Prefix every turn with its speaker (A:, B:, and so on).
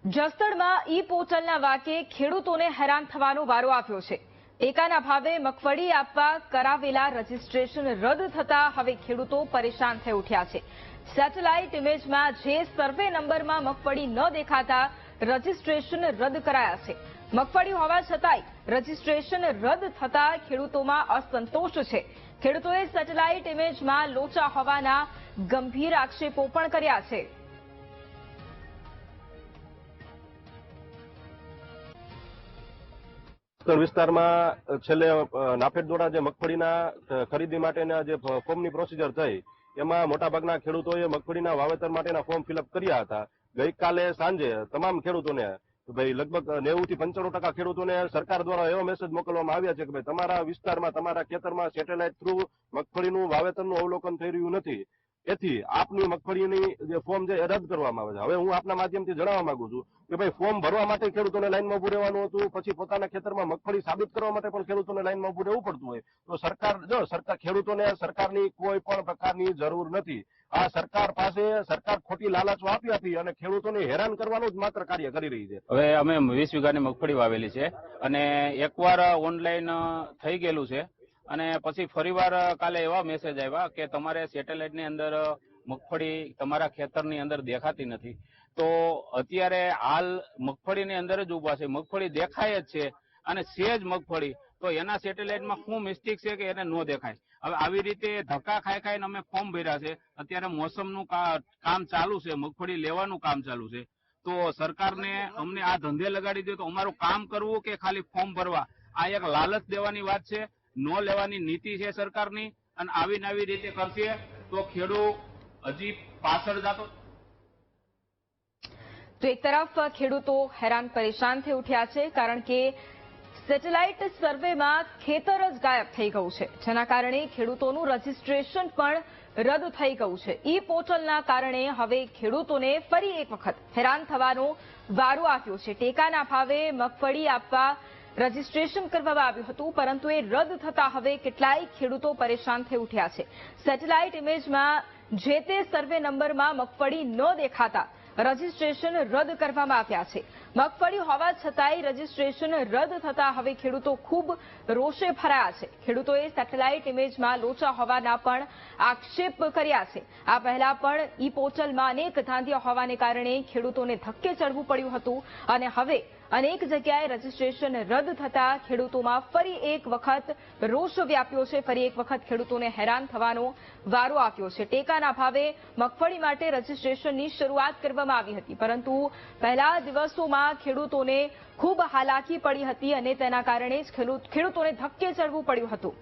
A: જસદણમાં ઈ પોર્ટલના વાકે ખેડૂતોને હેરાન થવાનો વારો આવ્યો છે। ટેકાના ભાવે મગફળી આપવા કરાવેલા રજીસ્ટ્રેશન રદ થતા હવે ખેડૂતો પરેશાન થઈ ઉઠ્યા છે। સેટેલાઇટ ઇમેજમાં જે સર્વે નંબરમાં મગફળી ન દેખાતા રજીસ્ટ્રેશન રદ કરાયા છે। મગફળી હોવા છતાંય રજીસ્ટ્રેશન રદ થતા ખેડૂતોમાં અસંતોષ છે। ખેડૂતોએ સેટેલાઇટ ઇમેજમાં લોચા હોવાના ગંભીર આક્ષેપો પણ કર્યા છે।
B: વિસ્તારમાં છેલ્લે નાફેડ દ્વારા જે મગફળીના ખરીદી માટેના જે ફોર્મની પ્રોસિજર થઈ એમાં મોટાભાગના ખેડૂતોએ મગફળીના વાવેતર માટેના ફોર્મ ફિલઅપ કર્યા હતા। ગઈકાલે સાંજે તમામ ખેડૂતોને ભાઈ લગભગ 90 થી 95% ખેડૂતોને સરકાર દ્વારા એવો મેસેજ મોકલવામાં આવ્યા છે કે ભાઈ તમારા વિસ્તારમાં તમારા ખેતરમાં સેટેલાઇટ થ્રુ મગફળીનું વાવેતરનું અવલોકન થઈ રહ્યું નથી, એથી આપની મગફળીની જે ફોર્મ છે એ રદ કરવામાં આવે છે। હવે હું આપના માધ્યમથી જણાવવા માંગુ છું કે ભાઈ ફોર્મ ભરવા માટે ખેડૂતોને લાઈનમાં ઉભું રહેવાનું હતું, પછી પોતાના ખેતરમાં મગફળી સાબિત કરવા માટે પણ ખેડૂતોને લાઈનમાં ઉભું રહેવું પડતું હોય તો સરકાર ખેડૂતોને સરકારની કોઈ પણ પ્રકારની જરૂર નથી। આ સરકાર પાસે સરકાર ખોટી લાલચો આપી અને ખેડૂતોને હેરાન કરવાનું જ માત્ર કાર્ય કરી રહી છે।
C: હવે અમે 20 વીઘાની મગફળી વાવેલી છે અને એકવાર ઓનલાઈન થઈ ગયેલું છે અને પછી ફરીવાર કાલે એવા મેસેજ આવ્યા કે તમારે સેટેલાઇટની અંદર મગફળી તમારા ખેતરની અંદર દેખાતી નથી। તો અત્યારે હાલ મગફળીની અંદર જ ઉભા છે, મગફળી દેખાય જ છે અને છે જ મગફળી, તો એના સેટેલાઇટમાં શું મિસ્ટેક છે કે એને ન દેખાય। હવે આવી રીતે ધક્કા ખાઈને અમે ફોર્મ ભર્યા છે। અત્યારે મોસમનું કામ ચાલુ છે, મગફળી લેવાનું કામ ચાલુ છે, તો સરકારને અમને આ ધંધે લગાડી દે તો અમારું કામ કરવું કે ખાલી ફોર્મ ભરવા, આ એક લાલચ દેવાની વાત છે, ન લેવાની નીતિ છે સરકારની। અને આવીને આવી રીતે કરશે તો ખેડૂત હજી પાછળ જતો।
A: તો એક તરફ ખેડૂતો હેરાન પરેશાન થઈ ઉઠ્યા છે કારણ કે સેટેલાઇટ સર્વેમાં ખેતર જ ગાયબ થઈ ગયું છે, જેના કારણે ખેડૂતોનું રજીસ્ટ્રેશન પણ રદ થઈ ગયું છે। ઈ પોર્ટલના કારણે હવે ખેડૂતોને ફરી એક વખત હેરાન થવાનો વારો આવ્યો છે। ટેકાના ભાવે મગફળી આપવા રજીસ્ટ્રેશન કરવામાં આવ્યું હતું, પરંતુ એ રદ થતા હવે કેટલાય ખેડૂતો પરેશાન થઈ ઉઠ્યા છે। સેટેલાઇટ ઇમેજમાં જે તે સર્વે નંબરમાં મગફળી ન દેખાતા રજીસ્ટ્રેશન રદ કરવામાં આવ્યા છે। મગફળી હોવા છતાંય રજીસ્ટ્રેશન રદ થતા હવે ખેડૂતો ખૂબ રોષે ભરાયા છે। ખેડૂતોએ સેટેલાઇટ ઇમેજમાં લોચા હોવાના પણ આક્ષેપ કર્યા છે। આ પહેલા પણ ઈ પોર્ટલમાં અનેક ધાંધિયા હોવાને કારણે ખેડૂતોને ધક્કે ચડવું પડ્યું હતું અને હવે અનેક જગ્યાએ રજીસ્ટ્રેશન રદ થતા ખેડૂતોમાં ફરી એક વખત રોષ વ્યાપ્યો છે, ફરી એક વખત ખેડૂતોને હેરાન થવાનો વારો આવ્યો છે। ટેકાના ભાવે મગફળી માટે રજીસ્ટ્રેશનની શરૂઆત કરવામાં આવી હતી, પરંતુ પહેલા દિવસોમાં ખેડૂતોને ખૂબ હાલાકી પડી હતી અને તેના કારણે જ ખેડૂતોને ધક્કે ચડવું પડ્યું હતું।